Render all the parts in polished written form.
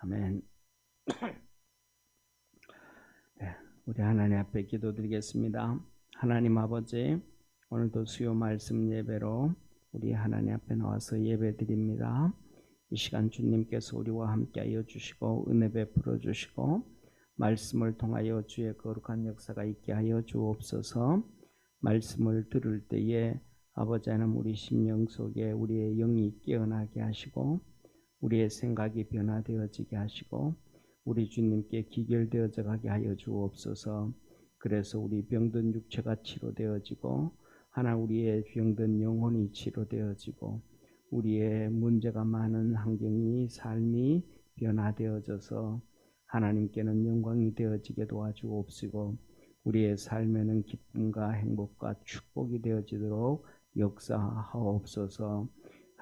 아멘. 네, 우리 하나님 앞에 기도드리겠습니다. 하나님 아버지, 오늘도 수요 말씀 예배로 우리 하나님 앞에 나와서 예배드립니다. 이 시간 주님께서 우리와 함께하여 주시고 은혜 베풀어 주시고 말씀을 통하여 주의 거룩한 역사가 있게 하여 주옵소서. 말씀을 들을 때에 아버지 하나님 우리 심령 속에 우리의 영이 깨어나게 하시고 우리의 생각이 변화되어지게 하시고 우리 주님께 기결되어져 가게 하여 주옵소서. 그래서 우리 병든 육체가 치료되어지고 하나 우리의 병든 영혼이 치료되어지고 우리의 문제가 많은 환경이 삶이 변화되어져서 하나님께는 영광이 되어지게 도와주옵시고 우리의 삶에는 기쁨과 행복과 축복이 되어지도록 역사하옵소서.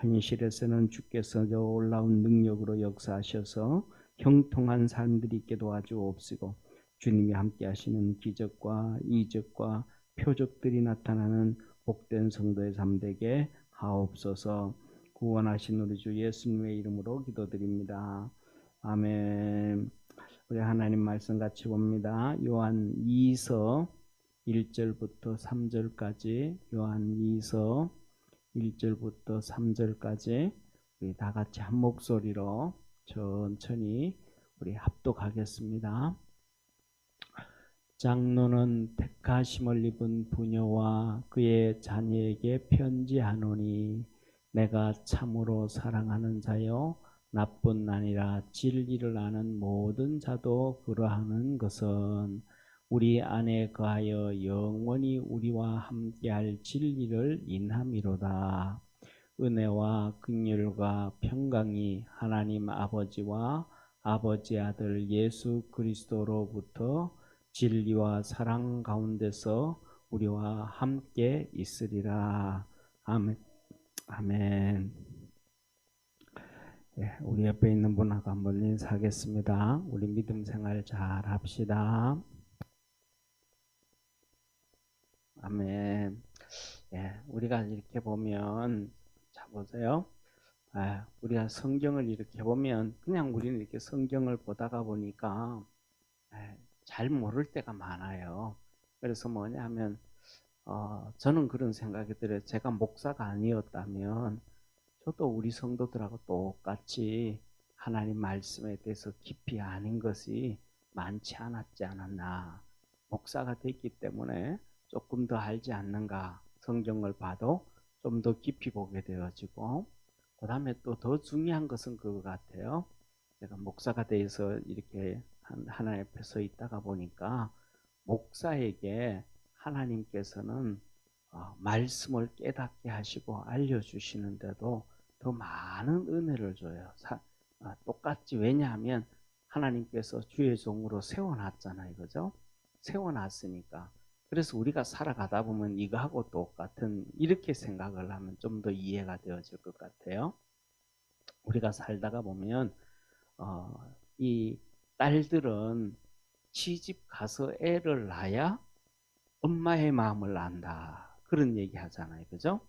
현실에서는 주께서 저 올라온 능력으로 역사하셔서 형통한 삶들이 있게 도와주옵시고 주님이 함께 하시는 기적과 이적과 표적들이 나타나는 복된 성도의 삶 되게 하옵소서. 구원하신 우리 주 예수님의 이름으로 기도드립니다. 아멘. 우리 하나님 말씀 같이 봅니다. 요한 2서 1절부터 3절까지 요한 2서 1절부터 3절까지 우리 다 같이 한 목소리로 천천히 우리 합독하겠습니다. 장로는 택하심을 입은 부녀와 그의 자녀에게 편지하노니 내가 참으로 사랑하는 자여 나뿐 아니라 진리를 아는 모든 자도 그러하는 것은 우리 안에 거하여 영원히 우리와 함께할 진리를 인함이로다. 은혜와 긍휼과 평강이 하나님 아버지와 아버지 아들 예수 그리스도로부터 진리와 사랑 가운데서 우리와 함께 있으리라. 아멘. 아멘. 예, 우리 옆에 있는 분하고 한번 인사하겠습니다. 우리 믿음 생활 잘 합시다. 아멘. 예, 우리가 이렇게 보면 자 보세요. 우리가 성경을 이렇게 보면 그냥 우리는 이렇게 성경을 보다가 보니까 잘 모를 때가 많아요. 그래서 뭐냐 하면 저는 그런 생각이 들어요. 제가 목사가 아니었다면 저도 우리 성도들하고 똑같이 하나님 말씀에 대해서 깊이 아는 것이 많지 않았지 않았나. 목사가 됐기 때문에 조금 더 알지 않는가. 성경을 봐도 좀 더 깊이 보게 되어지고 그 다음에 또 더 중요한 것은 그거 같아요. 제가 목사가 돼서 이렇게 하나님 앞에 서 있다가 보니까 목사에게 하나님께서는 말씀을 깨닫게 하시고 알려주시는데도 더 많은 은혜를 줘요. 똑같이. 왜냐하면 하나님께서 주의 종으로 세워놨잖아요. 그죠? 세워놨으니까. 그래서 우리가 살아가다 보면 이거하고 똑같은 이렇게 생각을 하면 좀 더 이해가 되어질 것 같아요. 우리가 살다가 보면 이 딸들은 시집 가서 애를 낳아야 엄마의 마음을 안다. 그런 얘기 하잖아요. 그죠?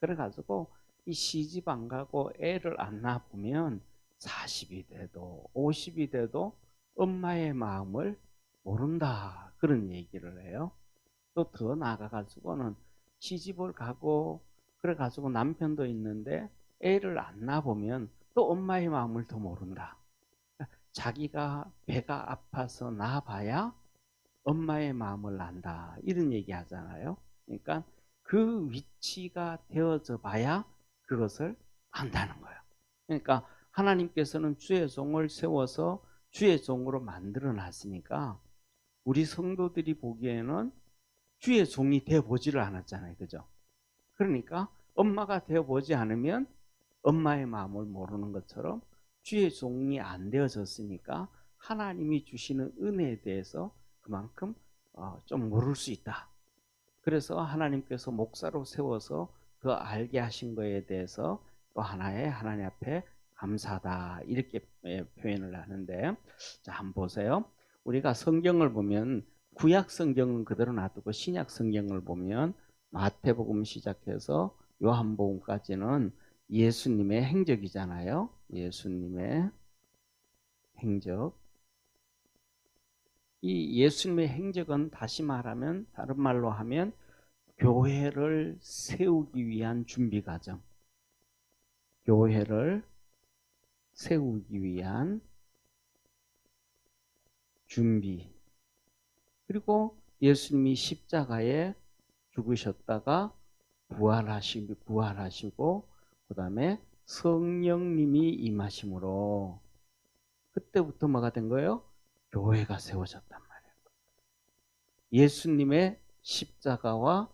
그래가지고 이 시집 안 가고 애를 안 낳아보면 40이 돼도 50이 돼도 엄마의 마음을 모른다. 그런 얘기를 해요. 또 더 나아가가지고는 시집을 가고 그래가지고 남편도 있는데 애를 안 낳아보면 또 엄마의 마음을 더 모른다. 자기가 배가 아파서 낳아봐야 엄마의 마음을 안다. 이런 얘기 하잖아요. 그러니까 그 위치가 되어져 봐야 그것을 안다는 거예요. 그러니까 하나님께서는 주의 종을 세워서 주의 종으로 만들어 놨으니까 우리 성도들이 보기에는 주의 종이 되어보지를 않았잖아요. 그죠? 그러니까 엄마가 되어보지 않으면 엄마의 마음을 모르는 것처럼 주의 종이 안 되어졌으니까 하나님이 주시는 은혜에 대해서 그만큼 좀 모를 수 있다. 그래서 하나님께서 목사로 세워서 더 알게 하신 거에 대해서 또 하나의 하나님 앞에 감사하다. 이렇게 표현을 하는데, 자, 한번 보세요. 우리가 성경을 보면 구약 성경은 그대로 놔두고 신약 성경을 보면 마태복음 시작해서 요한복음까지는 예수님의 행적이잖아요. 예수님의 행적. 이 예수님의 행적은 다시 말하면, 다른 말로 하면 교회를 세우기 위한 준비 과정. 교회를 세우기 위한 준비. 그리고 예수님이 십자가에 죽으셨다가 부활하시고 그 다음에 성령님이 임하심으로 그때부터 뭐가 된 거예요? 교회가 세워졌단 말이에요. 예수님의 십자가와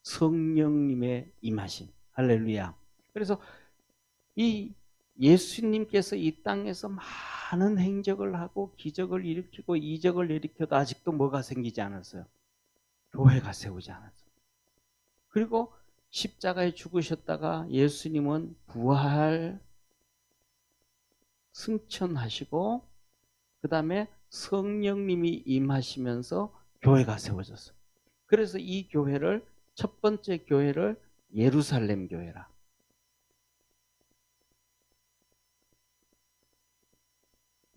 성령님의 임하심. 할렐루야. 그래서 이 예수님께서 이 땅에서 많은 행적을 하고 기적을 일으키고 이적을 일으켜도 아직도 뭐가 생기지 않았어요? 교회가 세우지 않았어요. 그리고 십자가에 죽으셨다가 예수님은 부활 승천하시고 그 다음에 성령님이 임하시면서 교회가 세워졌어요. 그래서 이 교회를, 첫 번째 교회를 예루살렘 교회라.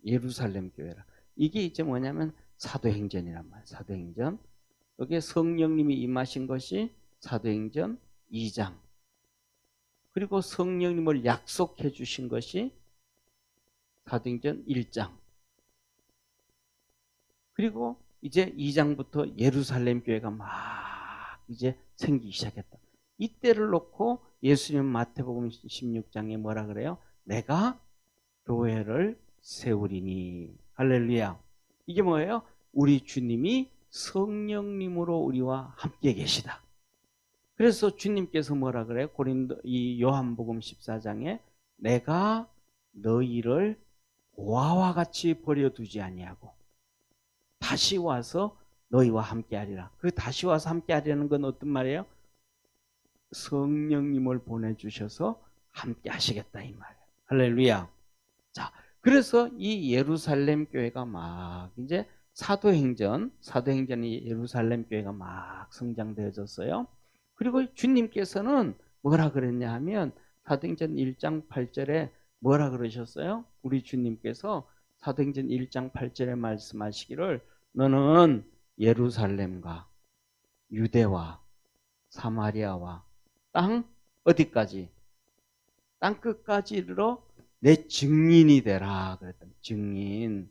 예루살렘 교회라. 이게 이제 뭐냐면 사도행전이란 말이에요. 사도행전. 여기에 성령님이 임하신 것이 사도행전 2장. 그리고 성령님을 약속해 주신 것이 사도행전 1장. 그리고 이제 2장부터 예루살렘 교회가 막 이제 생기기 시작했다. 이때를 놓고 예수님 마태복음 16장에 뭐라 그래요? 내가 교회를 세우리니. 할렐루야. 이게 뭐예요? 우리 주님이 성령님으로 우리와 함께 계시다. 그래서 주님께서 뭐라 그래요? 이 요한복음 14장에 내가 너희를 고아와 같이 버려두지 아니하고 다시 와서 너희와 함께하리라. 그 다시 와서 함께하리라는 건 어떤 말이에요? 성령님을 보내주셔서 함께하시겠다 이 말이에요. 할렐루야. 자, 그래서 이 예루살렘 교회가 막 이제 사도행전이 예루살렘 교회가 막 성장되어졌어요. 그리고 주님께서는 뭐라 그랬냐 하면 사도행전 1장 8절에 뭐라 그러셨어요? 우리 주님께서 사도행전 1장 8절에 말씀하시기를 너는 예루살렘과 유대와 사마리아와 땅 어디까지? 땅 끝까지 이르러 내 증인이 되라 그랬더니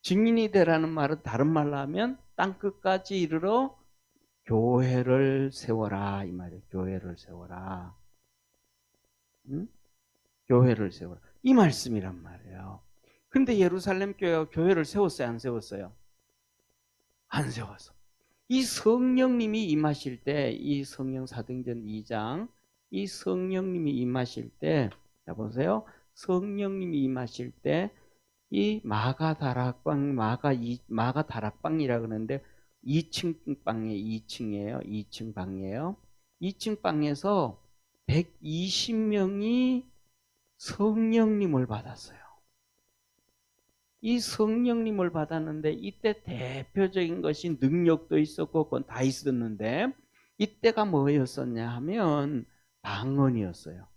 증인이 되라는 말은 다른 말로 하면 땅 끝까지 이르러 교회를 세워라 이 말이에요. 교회를 세워라. 응? 교회를 세워라. 이 말씀이란 말이에요. 근데 예루살렘 교회가 교회를 세웠어요? 안 세웠어요? 안 세웠어. 이 성령님이 임하실 때, 이 성령 사도행전 2장, 이 성령님이 임하실 때, 자 보세요. 성령님이 임하실 때, 이 마가 다락방이라 그러는데 2층 방에 2층이에요. 2층 방이에요. 2층 방에서 120명이 성령님을 받았어요. 이 성령님을 받았는데 이때 대표적인 것이 능력도 있었고 그건 다 있었는데 이때가 뭐였었냐 하면 방언이었어요.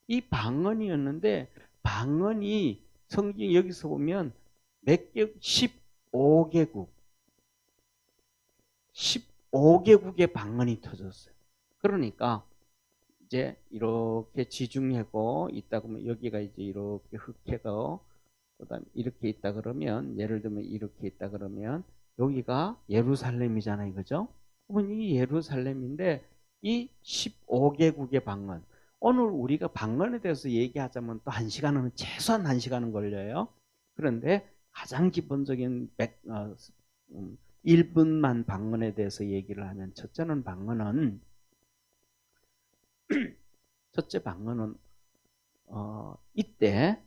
이 방언이었는데 방언이 성경 여기서 보면 몇 개 15개국의 방언이 터졌어요. 그러니까 이제 이렇게 지중해고 있다 그러면 여기가 이제 이렇게 흑해고 그다음 이렇게 있다 그러면 예를 들면 이렇게 있다 그러면 여기가 예루살렘이잖아요, 그죠? 그러면 이 예루살렘인데 이 15개국의 방언. 오늘 우리가 방언에 대해서 얘기하자면 또 1시간은 최소한 1시간은 걸려요. 그런데 가장 기본적인 1분만 방언에 대해서 얘기를 하면 첫째 방언은 이때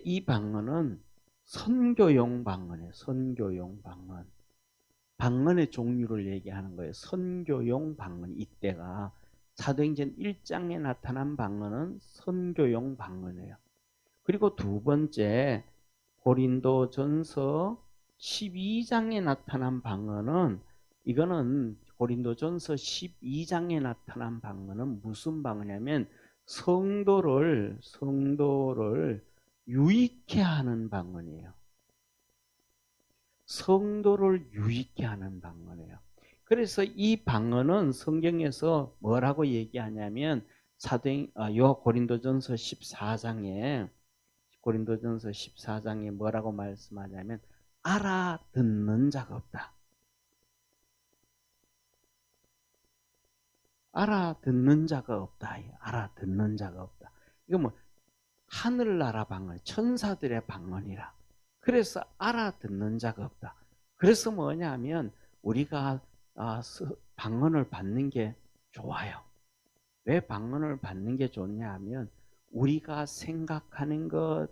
이 방언은 선교용 방언이에요. 선교용 방언. 방언의 종류를 얘기하는 거예요. 선교용 방언. 이때가 사도행전 1장에 나타난 방언은 선교용 방언이에요. 그리고 두 번째 고린도전서 12장에 나타난 방언은 이거는 고린도전서 12장에 나타난 방언은 무슨 방언이냐면 성도를 유익해 하는 방언이에요. 성도를 유익해 하는 방언이에요. 그래서 이 방언은 성경에서 뭐라고 얘기하냐면 고린도전서 14장에 뭐라고 말씀하냐면 알아듣는 자가 없다. 알아듣는 자가 없다. 알아듣는 자가 없다. 이거 뭐 하늘나라 방언, 천사들의 방언이라. 그래서 알아듣는 자가 없다. 그래서 뭐냐면 우리가 방언을 받는 게 좋아요. 왜 방언을 받는 게 좋냐 하면 우리가 생각하는 것,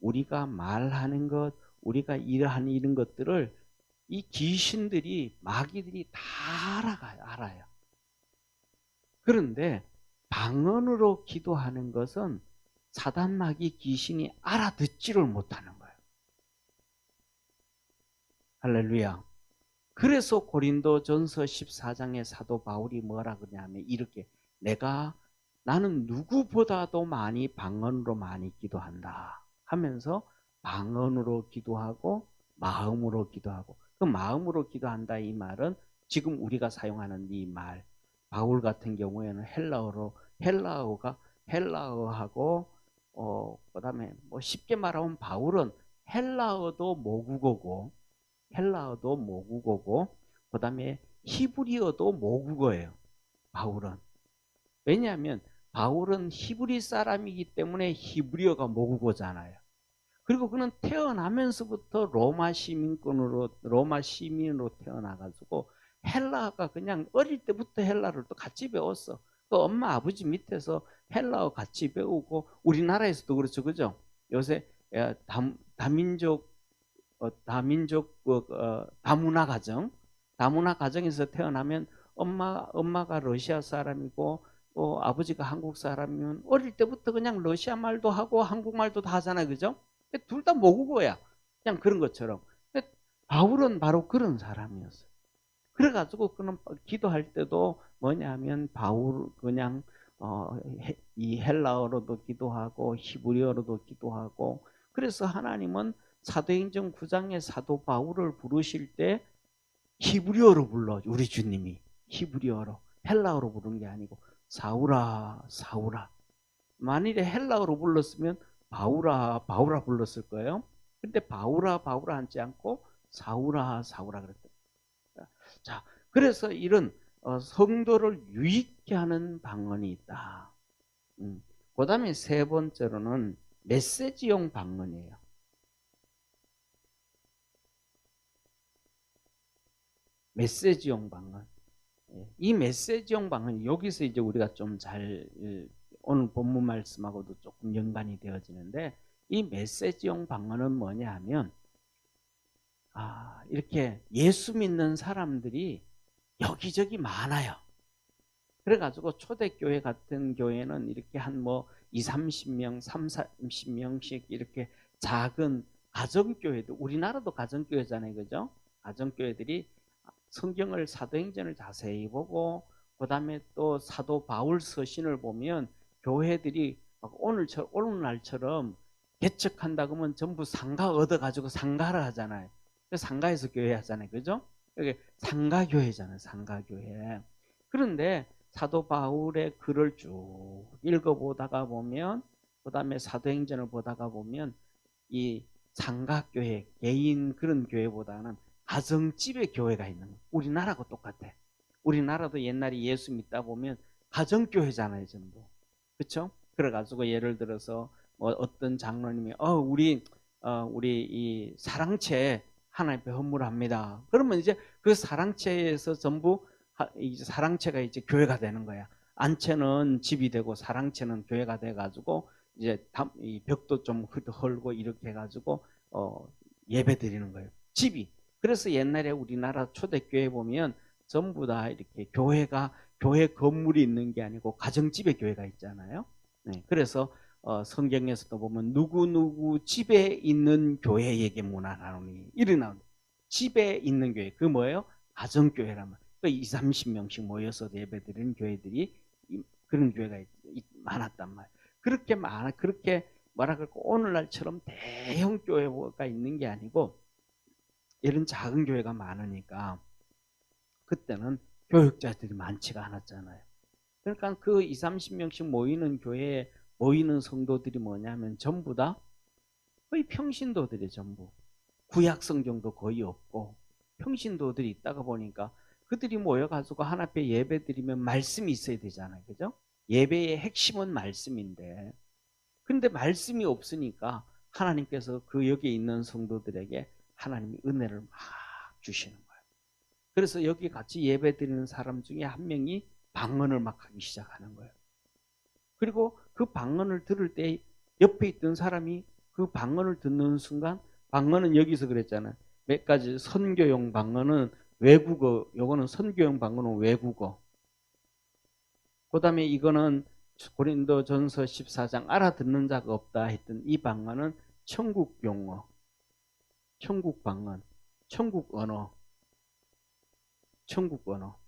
우리가 말하는 것, 우리가 일하는 이런 것들을 이 귀신들이, 마귀들이 다 알아요. 그런데 방언으로 기도하는 것은 사단, 마귀, 귀신이 알아듣지를 못하는 거예요. 할렐루야. 그래서 고린도전서 14장의 사도 바울이 뭐라 그러냐면 이렇게 나는 누구보다도 방언으로 많이 기도한다 하면서 방언으로 기도하고 마음으로 기도하고, 그 마음으로 기도한다 이 말은 지금 우리가 사용하는 이 말, 바울 같은 경우에는 헬라어하고 그다음에 뭐 쉽게 말하면 바울은 헬라어도 모국어고 그다음에 히브리어도 모국어예요. 바울은. 왜냐하면 바울은 히브리 사람이기 때문에 히브리어가 모국어잖아요. 그리고 그는 태어나면서부터 로마 시민으로 태어나가지고 헬라가 그냥 어릴 때부터 헬라를 또 같이 배웠어. 그 엄마 아버지 밑에서 헬라어 같이 배우고, 우리나라에서도 그렇죠, 그죠? 요새 다문화 가정에서 태어나면 엄마가 러시아 사람이고 아버지가 한국 사람이면 어릴 때부터 그냥 러시아 말도 하고 한국말도 다 하잖아요, 그죠? 둘 다 모국어야. 그냥 그런 것처럼. 바울은 바로 그런 사람이었어요. 그래가지고 그는 기도할 때도 뭐냐면 바울 그냥 이 헬라어로도 기도하고 히브리어로도 기도하고, 그래서 하나님은 사도행전 9장의 사도 바울을 부르실 때 히브리어로 불러. 우리 주님이 히브리어로, 헬라어로 부른 게 아니고 사울아 사울아. 만일에 헬라어로 불렀으면 바울아 불렀을 거예요. 근데 바울아 하지 않고 사울아 그랬다. 자, 그래서 이런 성도를 유익케 하는 방언이 있다. 그 다음에 세 번째로는 메시지용 방언이에요. 메시지용 방언. 이 메시지용 방언, 여기서 이제 우리가 좀 오늘 본문 말씀하고도 조금 연관이 되어지는데, 이 메시지용 방언은 뭐냐 하면 이렇게 예수 믿는 사람들이 여기저기 많아요. 그래가지고 초대교회 같은 교회는 이렇게 한 20-30명, 30-40명씩 이렇게 작은 가정교회들, 우리나라도 가정교회잖아요, 그죠? 가정교회들이 성경을, 사도행전을 자세히 보고, 그 다음에 또 사도 바울 서신을 보면 교회들이 오늘날처럼 개척한다 그러면 전부 상가 얻어가지고 상가를 하잖아요. 상가에서 교회 하잖아요, 그죠? 이게 상가교회잖아요, 상가교회. 그런데 사도 바울의 글을 쭉 읽어보다가 보면, 그 다음에 사도행전을 보다가 보면 이 상가교회, 개인 그런 교회보다는 가정집의 교회가 있는 거예요. 우리나라하고 똑같아. 우리나라도 옛날에 예수 믿다 보면 가정교회잖아요, 전부. 그렇죠? 그래가지고 예를 들어서 어떤 장로님이 우리 이 사랑채 하나님 앞에 헌물합니다. 그러면 이제 그 사랑채에서 전부 이제 사랑채가 이제 교회가 되는 거야. 안채는 집이 되고 사랑채는 교회가 돼가지고 이제 이 벽도 좀 헐고 이렇게 해가지고 예배 드리는 거예요. 집이. 그래서 옛날에 우리나라 초대교회 보면 전부 다 이렇게 교회 건물이 있는 게 아니고 가정집에 교회가 있잖아요. 네, 그래서 성경에서도 보면 누구 집에 있는 교회에게 문안하노니 이리 나오는 집에 있는 교회, 그 뭐예요? 가정교회란 말. 20-30명씩 모여서 예배드리는 교회들이 그런 교회가 많았단 말이에요. 그렇게 뭐라 그럴까, 오늘날처럼 대형 교회가 있는 게 아니고 이런 작은 교회가 많으니까 그때는 교역자들이 많지가 않았잖아요. 그러니까 그 20, 30명씩 모이는 교회에 모이는 성도들이 뭐냐면 전부 다 거의 평신도들이 전부. 구약 성경도 거의 없고 평신도들이 있다가 보니까 그들이 모여가지고 하나님께 예배 드리면 말씀이 있어야 되잖아요. 그죠? 예배의 핵심은 말씀인데, 근데 말씀이 없으니까 하나님께서 그 여기에 있는 성도들에게 하나님이 은혜를 막 주시는 거예요. 그래서 여기 같이 예배 드리는 사람 중에 한 명이 방언을 막 하기 시작하는 거예요. 그리고 그 방언을 들을 때 옆에 있던 사람이 그 방언을 듣는 순간, 방언은 여기서 그랬잖아요. 몇 가지 선교용 방언은 외국어, 요거는 선교용 방언은 외국어. 그 다음에 이거는 고린도전서 14장 알아듣는 자가 없다 했던 이 방언은 천국 용어, 천국 방언, 천국 언어, 천국 언어.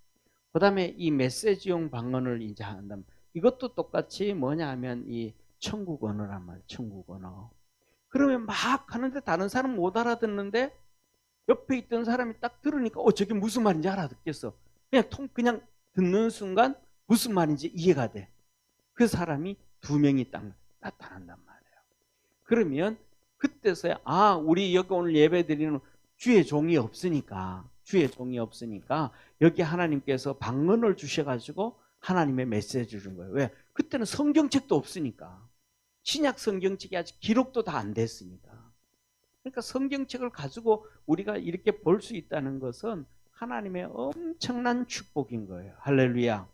그 다음에 이 메시지용 방언을 이제 한다면 이것도 똑같이 뭐냐 하면 이 천국 언어란 말이에요. 천국 언어. 그러면 막 하는데 다른 사람 못 알아듣는데 옆에 있던 사람이 딱 들으니까 저게 무슨 말인지 알아듣겠어. 그냥 듣는 순간 무슨 말인지 이해가 돼. 그 사람이 두 명이 딱 나타난단 말이에요. 그러면 그때서야 우리 여기 오늘 예배 드리는 주의 종이 없으니까 여기 하나님께서 방언을 주셔가지고 하나님의 메시지를 준 거예요. 왜? 그때는 성경책도 없으니까. 신약 성경책이 아직 기록도 다 안 됐으니까. 그러니까 성경책을 가지고 우리가 이렇게 볼 수 있다는 것은 하나님의 엄청난 축복인 거예요. 할렐루야.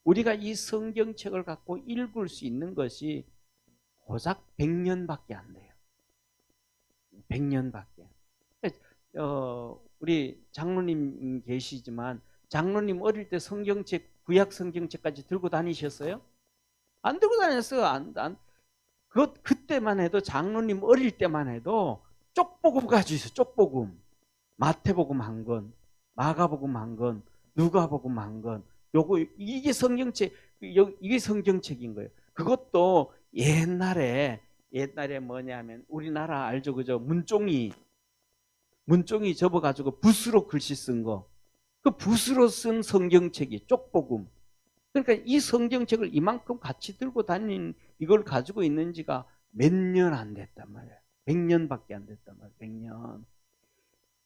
우리가 이 성경책을 갖고 읽을 수 있는 것이 고작 100년밖에 안 돼요. 100년밖에. 우리 장로님 계시지만 장로님 어릴 때 성경책, 구약 성경책까지 들고 다니셨어요? 안 들고 다녔어요. 그때만 해도 장로님 어릴 때만 해도 쪽복음 가지고 있어요. 쪽복음. 마태복음 한 권, 마가복음 한 권, 누가복음 한 권. 이게 성경책인 거예요. 그것도 옛날에 뭐냐면 우리나라 알죠, 그죠? 문종이 접어가지고 붓으로 글씨 쓴 거. 그 붓으로 쓴 성경책이 쪽복음. 그러니까 이 성경책을 이만큼 같이 들고 다닌 이걸 가지고 있는 지가 몇 년 안 됐단 말이에요. 100년밖에 안 됐단 말이에요. 100년.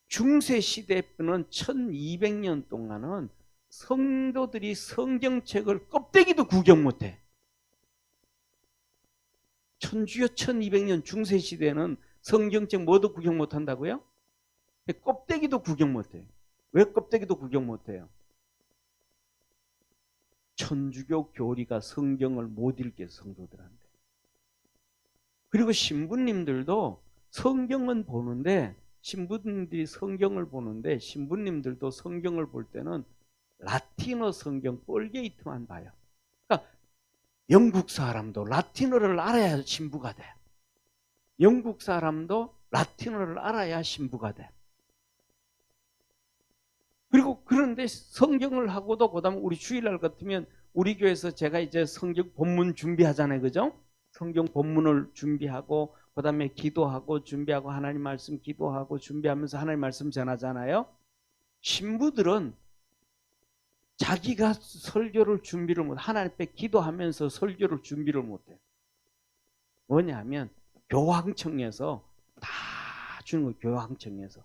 중세시대는 1200년 동안은 성도들이 성경책을 껍데기도 구경 못해. 천주여 1200년 중세시대는 성경책 뭐도 구경 못한다고요? 껍데기도 구경 못해요. 왜 껍데기도 구경 못해요? 천주교 교리가 성경을 못 읽게 성도들한테. 그리고 신부님들도 성경은 보는데 신부님들도 성경을 볼 때는 라틴어 성경 폴게이트만 봐요. 그러니까 영국 사람도 라틴어를 알아야 신부가 돼. 영국 사람도 라틴어를 알아야 신부가 돼. 그리고 그런데 성경을 하고도 그다음 우리 주일날 같으면 우리 교회에서 제가 이제 성경 본문 준비하잖아요. 그죠? 성경 본문을 준비하고 그다음에 기도하고 준비하고 하나님 말씀 기도하고 준비하면서 하나님 말씀 전하잖아요. 신부들은 자기가 설교를 준비를 못, 하나님 앞에 기도하면서 설교를 준비를 못해. 뭐냐면 교황청에서 다 주는 거예요. 교황청에서.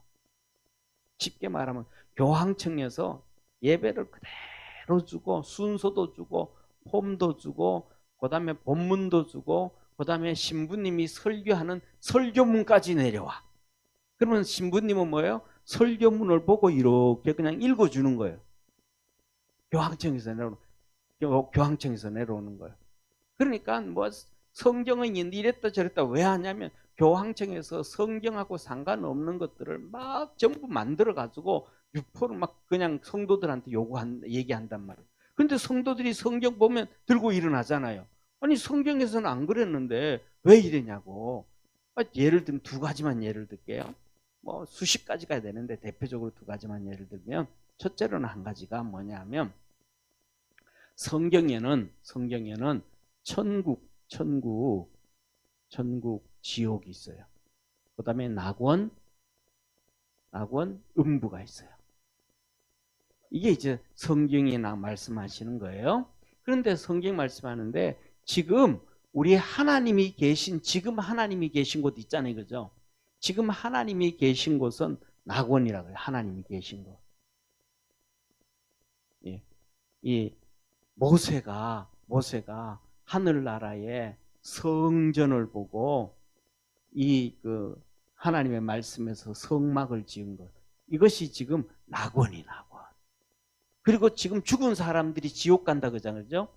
쉽게 말하면 교황청에서 예배를 그대로 주고 순서도 주고 폼도 주고 그다음에 본문도 주고 그다음에 신부님이 설교하는 설교문까지 내려와. 그러면 신부님은 뭐예요? 설교문을 보고 이렇게 그냥 읽어주는 거예요. 교황청에서 내려오는 거예요. 그러니까 뭐 성경은 이랬다 저랬다 왜 하냐면 교황청에서 성경하고 상관없는 것들을 막 전부 만들어 가지고 유포를 막 그냥 성도들한테 얘기한단 말이에요. 근데 성도들이 성경 보면 들고 일어나잖아요. 아니 성경에서는 안 그랬는데 왜 이러냐고. 예를 들면 두 가지만 예를 들게요. 뭐 수십 가지가 되는데 대표적으로 두 가지만 예를 들면 첫째로는 한 가지가 뭐냐면 성경에는 천국, 지옥이 있어요. 그 다음에 낙원, 음부가 있어요. 이게 이제 성경이 말씀하시는 거예요. 그런데 성경 말씀하는데 지금 하나님이 계신 곳 있잖아요. 그죠? 지금 하나님이 계신 곳은 낙원이라고 해요. 하나님이 계신 곳. 예. 이 모세가 하늘나라의 성전을 보고 하나님의 말씀에서 성막을 지은 것. 이것이 지금 낙원. 그리고 지금 죽은 사람들이 지옥 간다 그러잖아요. 그죠?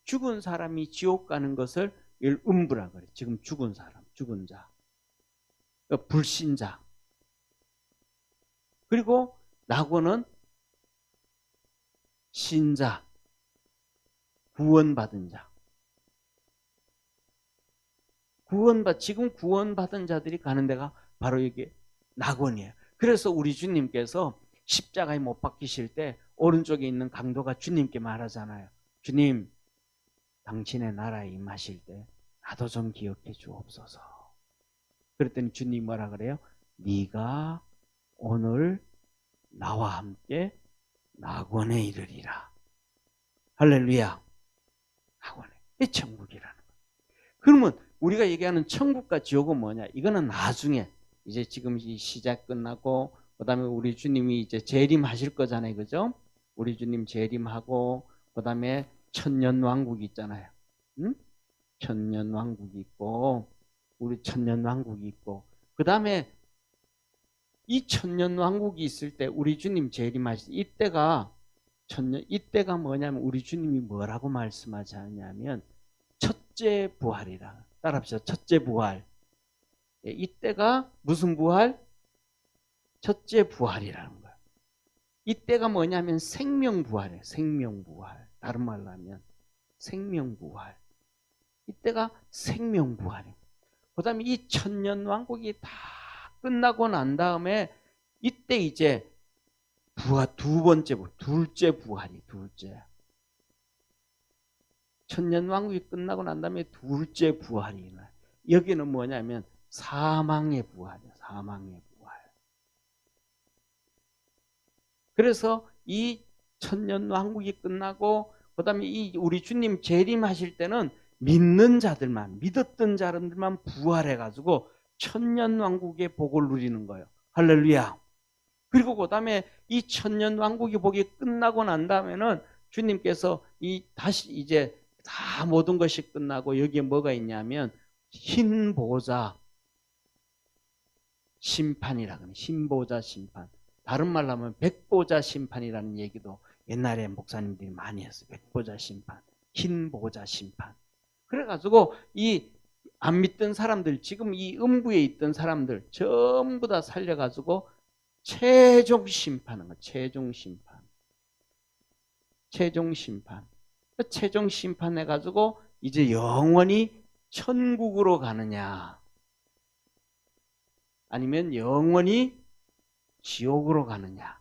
죽은 사람이 지옥 가는 것을 음부라 그래요. 지금 죽은 사람, 죽은 자. 불신자. 그리고 낙원은 신자, 구원받은 자. 지금 구원받은 자들이 가는 데가 바로 이게 낙원이에요. 그래서 우리 주님께서 십자가에 못 박히실 때 오른쪽에 있는 강도가 주님께 말하잖아요. 주님, 당신의 나라에 임하실 때 나도 좀 기억해 주옵소서. 그랬더니 주님 뭐라 그래요? 네가 오늘 나와 함께 낙원에 이르리라. 할렐루야. 낙원에. 이 천국이라는 거. 그러면 우리가 얘기하는 천국과 지옥은 뭐냐? 이거는 나중에 이제 지금 이 시작 끝나고 그다음에 우리 주님이 이제 재림하실 거잖아요. 그죠? 우리 주님 재림하고 그다음에 천년왕국이 있잖아요. 응? 천년왕국이 있고 우리 천년왕국이 있고 그다음에 이 천년왕국이 있을 때 우리 주님 재림하실 이때가 뭐냐면 우리 주님이 뭐라고 말씀하셨냐면 첫째 부활이라. 따라합시다. 첫째 부활. 이때가 무슨 부활? 첫째 부활이라는 거예요. 이때가 뭐냐면 생명부활이에요. 생명부활. 다른 말로 하면 생명부활. 이때가 생명부활이에요. 그 다음에 이 천년왕국이 다 끝나고 난 다음에 이때 이제 둘째 부활이 둘째. 천년왕국이 끝나고 난 다음에 둘째 부활이 나요. 여기는 뭐냐면 사망의 부활이에요. 사망의 부활. 그래서 이 천년왕국이 끝나고 그다음에 이 우리 주님 재림하실 때는 믿었던 자들만 부활해가지고 천년왕국의 복을 누리는 거예요. 할렐루야. 그리고 그다음에 이 천년왕국의 복이 끝나고 난 다음에는 주님께서 다시 이제 다 모든 것이 끝나고 여기에 뭐가 있냐면 흰 보좌 심판이라고 하는 흰 보좌 심판. 다른 말로 하면 백보자 심판이라는 얘기도 옛날에 목사님들이 많이 했어요. 백보자 심판, 흰 보좌 심판. 그래가지고 이 안 믿던 사람들, 지금 이 음부에 있던 사람들 전부 다 살려가지고 최종 심판은 거. 최종 심판. 최종 심판해가지고 이제 영원히 천국으로 가느냐 아니면 영원히 지옥으로 가느냐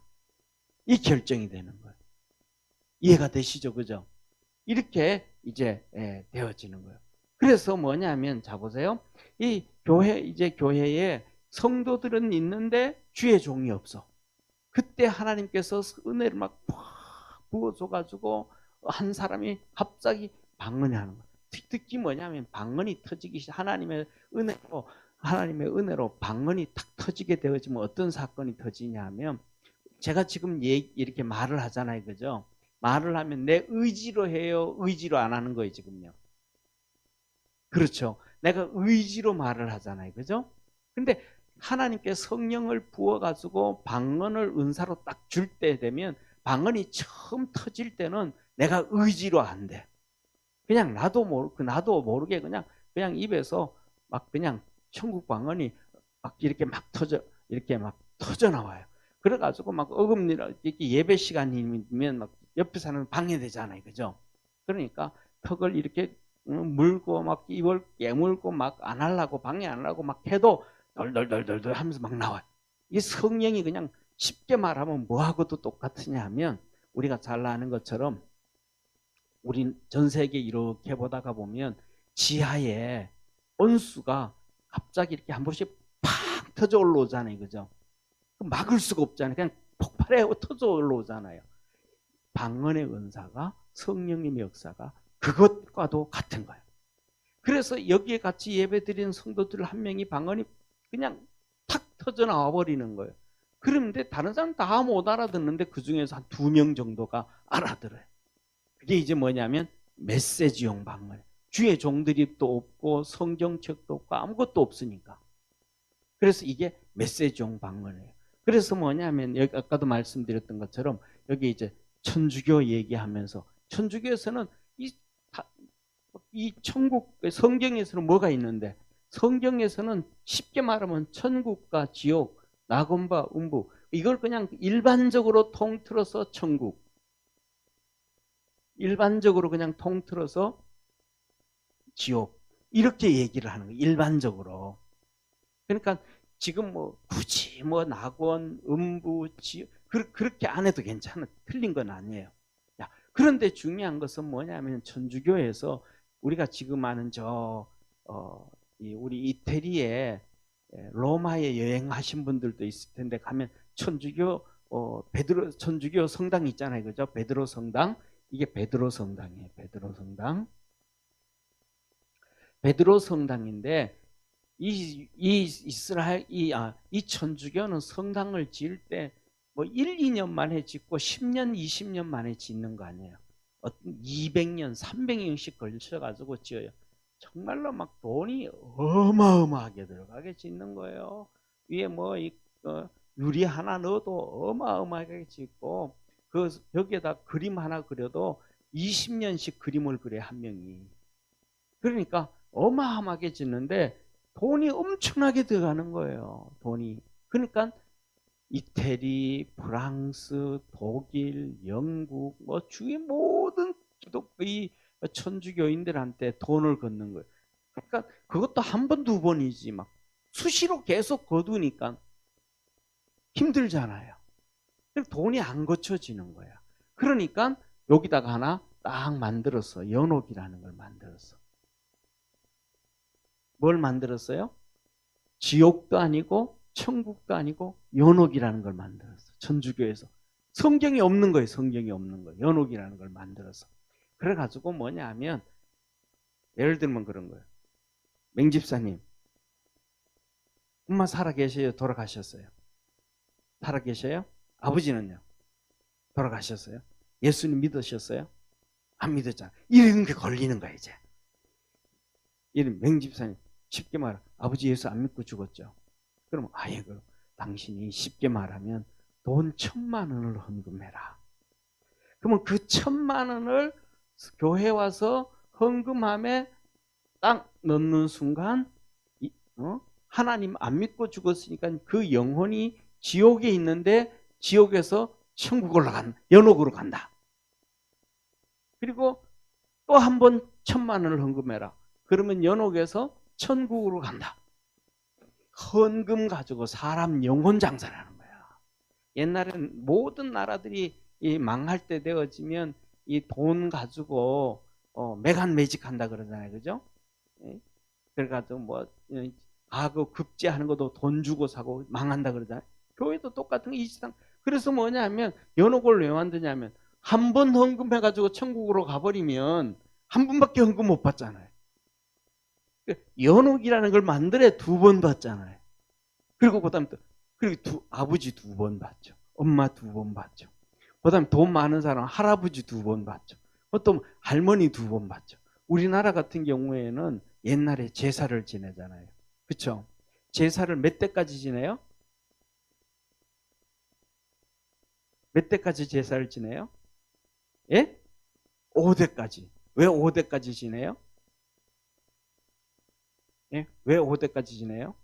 이 결정이 되는 거예요. 이해가 되시죠? 그죠? 이렇게 이제 되어지는 거예요. 그래서 뭐냐면 자 보세요. 이 교회에 성도들은 있는데 주의 종이 없어. 그때 하나님께서 은혜를 막 부어줘가지고 한 사람이 갑자기 방언이 하는 거예요. 특히 뭐냐면 방언이 터지기 시작. 하나님의 은혜로 방언이 탁 터지게 되어지면 어떤 사건이 터지냐면 제가 지금 이렇게 말을 하잖아요. 그죠? 말을 하면 내 의지로 해요? 의지로 안 하는 거예요, 지금요? 그렇죠. 내가 의지로 말을 하잖아요. 그죠? 근데 하나님께 성령을 부어가지고 방언을 은사로 딱 줄 때 되면 방언이 처음 터질 때는 내가 의지로 안 돼. 그냥 나도 모르게 그냥 입에서 막 그냥 천국 방언이 막 이렇게 막 터져 나와요. 그래가지고 막 어금니를 이렇게 예배 시간이면 막 옆에 사람은 방해되잖아요. 그죠? 그러니까 턱을 이렇게 물고 막 입을 깨물고 막 안 하려고 방해 안 하려고 막 해도 덜덜덜덜 하면서 막 나와요. 이 성령이 그냥 쉽게 말하면 뭐하고도 똑같으냐 하면 우리가 잘 아는 것처럼 우린 전 세계 이렇게 보다가 보면 지하에 온수가 갑자기 이렇게 한 번씩 팍 터져 올라오잖아요. 그죠? 막을 수가 없잖아요. 그냥 폭발해 터져 올라오잖아요. 방언의 은사가, 성령님의 역사가 그것과도 같은 거예요. 그래서 여기에 같이 예배드리는 성도들 한 명이 방언이 그냥 탁 터져 나와 버리는 거예요. 그런데 다른 사람 다 못 알아듣는데 그 중에서 한 2명 정도가 알아들어요. 그게 이제 뭐냐면 메시지용 방언. 주의 종들이 또 없고 성경책도 없고 아무것도 없으니까. 그래서 이게 메시지용 방언이에요. 그래서 뭐냐면 여기 아까도 말씀드렸던 것처럼 여기 이제 천주교 얘기하면서 천주교에서는 이 천국 성경에서는 뭐가 있는데 성경에서는 쉽게 말하면 천국과 지옥, 낙원과 음부 이걸 그냥 일반적으로 통틀어서 천국, 일반적으로 그냥 통틀어서 지옥 이렇게 얘기를 하는 거예요. 일반적으로. 그러니까 지금 뭐 굳이 뭐 낙원, 음부, 지옥 그렇게 안 해도 괜찮아. 틀린 건 아니에요. 야, 그런데 중요한 것은 뭐냐면 천주교에서 우리가 지금 아는 우리 이태리에 로마에 여행하신 분들도 있을 텐데 가면 천주교 베드로 천주교 성당 있잖아요. 그죠? 베드로 성당. 이게 베드로 성당이에요. 베드로 성당. 베드로 성당인데 이 이스라엘 이 천주교는 성당을 지을 때 뭐 1, 2년 만에 짓고 10년, 20년 만에 짓는 거 아니에요. 200년, 300년씩 걸쳐 가지고 지어요. 정말로 막 돈이 어마어마하게 들어가게 짓는 거예요. 위에 뭐 유리 하나 넣어도 어마어마하게 짓고 그 벽에다 그림 하나 그려도 20년씩 그림을 그려 한 명이. 그러니까 어마어마하게 짓는데 돈이 엄청나게 들어가는 거예요. 돈이. 그러니까 이태리, 프랑스, 독일, 영국, 뭐 주위 모든 기독의 천주교인들한테 돈을 걷는 거예요. 그러니까 그것도 한 번, 두 번이지 막 수시로 계속 거두니까 힘들잖아요. 돈이 안 거쳐지는 거야. 그러니까 여기다가 하나 딱 만들었어. 연옥이라는 걸 만들었어. 뭘 만들었어요? 지옥도 아니고 천국도 아니고 연옥이라는 걸 만들었어. 천주교에서. 성경이 없는 거예요. 성경이 없는 거예요. 연옥이라는 걸 만들어서. 그래가지고 뭐냐 하면 예를 들면 그런 거예요. 맹집사님 엄마 살아 계셔요? 돌아가셨어요? 살아 계셔요? 아버지는요? 돌아가셨어요? 예수님 믿으셨어요? 안 믿었잖아. 이런 게 걸리는 거야 이제. 이런 맹집사님 쉽게 말해 아버지 예수 안 믿고 죽었죠. 그럼 그럼 당신이 쉽게 말하면 돈 1,000,000원을 헌금해라. 그러면 그 1,000,000원을 교회 와서 헌금함에 딱 넣는 순간 하나님 안 믿고 죽었으니까 그 영혼이 지옥에 있는데 지옥에서 천국 올라간 연옥으로 간다. 그리고 또 한 번 1,000,000원을 헌금해라. 그러면 연옥에서 천국으로 간다. 헌금 가지고 사람 영혼 장사를 하는 거야. 옛날에는 모든 나라들이 이 망할 때 되어지면 이 돈 가지고 매간매직한다 그러잖아요, 그죠? 그래가지고 뭐 과거 급제하는 것도 돈 주고 사고 망한다 그러잖아요. 교회도 똑같은 게 이상. 그래서 뭐냐면 연옥을 왜 만드냐면 한 번 헌금해가지고 천국으로 가버리면 한 번밖에 헌금 못 받잖아요. 연옥이라는 걸 만들어야 2번 받잖아요. 그리고 그다음 또 그리고 아버지 2번 받죠. 엄마 2번 받죠. 그다음 돈 많은 사람 할아버지 2번 받죠. 또 할머니 2번 받죠. 우리나라 같은 경우에는 옛날에 제사를 지내잖아요. 그렇죠? 제사를 몇 대까지 지내요? 몇 대까지 제사를 지내요? 예? 5대까지. 왜 5대까지 지내요? 예? 왜 5대까지 지내요?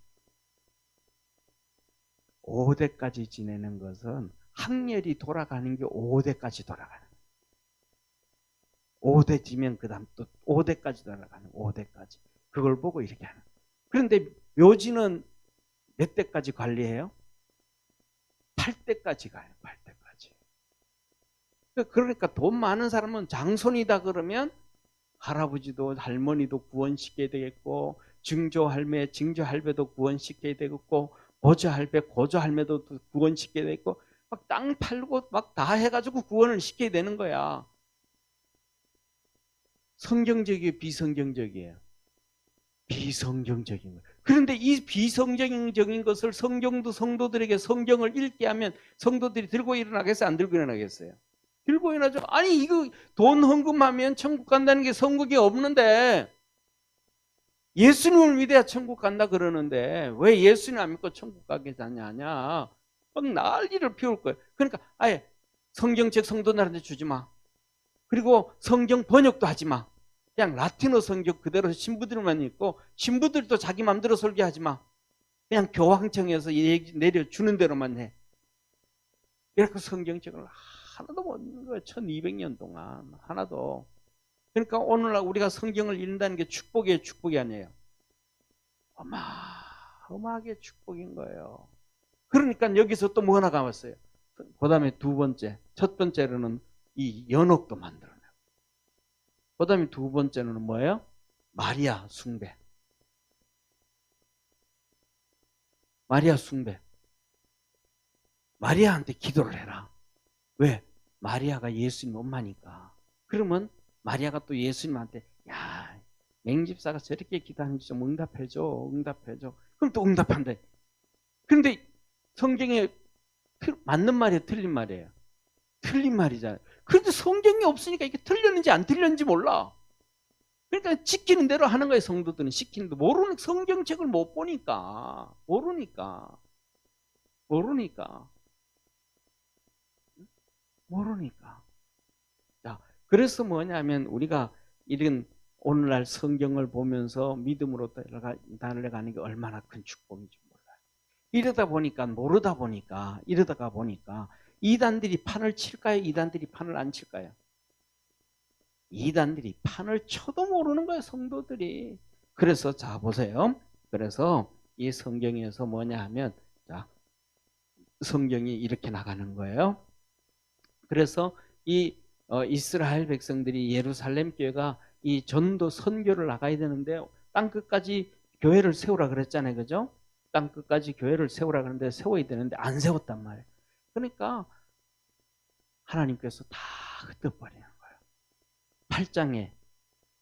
5대까지 지내는 것은 학렬이 돌아가는 게 5대까지 돌아가는 거예요. 5대 지면 그 다음 또 5대까지 돌아가는 5대까지. 그걸 보고 이렇게 하는 거예요. 그런데 묘지는 몇 대까지 관리해요? 8대까지 가요. 8대까지. 그러니까 돈 많은 사람은 장손이다 그러면 할아버지도 할머니도 구원시켜야 되겠고, 증조할매, 증조할배도 구원시켜야 되겠고, 고조할배, 고조할매도 구원시켜야 되겠고, 막 땅 팔고 막 다 해가지고 구원을 시켜야 되는 거야. 성경적이에요, 비성경적이에요? 비성경적인 거예요. 그런데 이 비성경적인 것을 성경도 성도들에게 성경을 읽게 하면 성도들이 들고 일어나겠어요? 안 들고 일어나겠어요? 들고 일어나죠. 아니 이거 돈 헌금하면 천국 간다는 게 성경에 없는데, 예수님을 믿어야 천국 간다 그러는데 왜 예수님 안 믿고 천국 가게 하냐. 막 난리를 피울 거예요. 그러니까 아예 성경책 성도들한테 주지 마. 그리고 성경 번역도 하지 마. 그냥 라틴어 성경 그대로 신부들만 읽고, 신부들도 자기 마음대로 설교하지 마. 그냥 교황청에서 얘기 내려주는 대로만 해. 이렇게 성경책을 하나도 못 읽는 거예요. 1200년 동안 하나도. 그러니까 오늘날 우리가 성경을 읽는다는 게 축복이에요, 축복이 아니에요? 어마어마하게 축복인 거예요. 그러니까 여기서 또 뭐 하나 감았어요. 그 다음에 두 번째, 첫 번째로는 이 연옥도 만들어내고, 그 다음에 두 번째는 뭐예요? 마리아 숭배. 마리아 숭배. 마리아한테 기도를 해라. 왜? 마리아가 예수님 엄마니까. 그러면 마리아가 또 예수님한테, 야, 맹집사가 저렇게 기도하는지 좀 응답해줘, 응답해줘. 그럼 또 응답한대. 그런데 성경에 맞는 말이에요, 틀린 말이에요? 틀린 말이잖아요. 그런데 성경이 없으니까 이게 틀렸는지 안 틀렸는지 몰라. 그러니까 시키는 대로 하는 거예요. 성도들은 시키는 대로. 모르는, 성경책을 못 보니까. 모르니까. 자, 그래서 뭐냐면 우리가 이런 오늘날 성경을 보면서 믿음으로 달려가는 게 얼마나 큰 축복인지 몰라요. 이러다가 보니까 이단들이 판을 칠까요? 이단들이 판을 안 칠까요? 이단들이 판을 쳐도 모르는 거예요, 성도들이. 그래서 자 보세요. 그래서 이 성경에서 뭐냐 하면, 자, 성경이 이렇게 나가는 거예요. 그래서 이 이스라엘 백성들이 예루살렘 교회가 이 전도 선교를 나가야 되는데 땅 끝까지 교회를 세우라 그랬잖아요, 그죠? 땅 끝까지 교회를 세우라 그러는데 세워야 되는데 안 세웠단 말이에요. 그러니까 하나님께서 다 흩어버리는 거예요. 8장에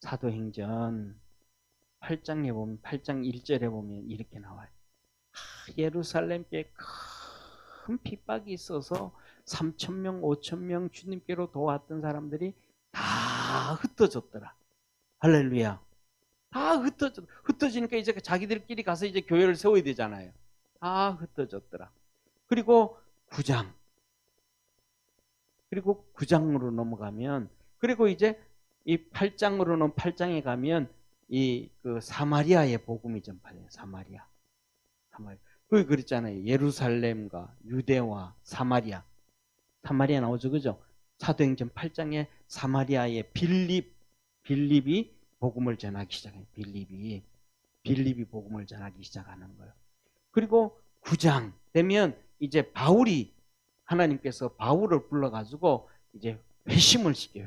사도행전 8장에 보면 8장 1절에 보면 이렇게 나와요. 예루살렘 교회에 큰 핍박이 있어서 3,000명, 5,000명 주님께로 도왔던 사람들이 다 흩어졌더라. 할렐루야. 다 흩어지니까 이제 자기들끼리 가서 이제 교회를 세워야 되잖아요. 다 흩어졌더라. 그리고 9장. 그리고 9장으로 넘어가면, 그리고 이제 이 8장으로는 8장에 가면 이 그 사마리아의 복음이 전파돼요. 사마리아. 거기 그랬잖아요. 예루살렘과 유대와 사마리아. 사마리아 나오죠, 그죠? 사도행전 8장에 사마리아의 빌립이 복음을 전하기 시작해요. 빌립이 복음을 전하기 시작하는 거예요. 그리고 9장 되면 이제 바울이, 하나님께서 바울을 불러가지고 이제 회심을 시켜요.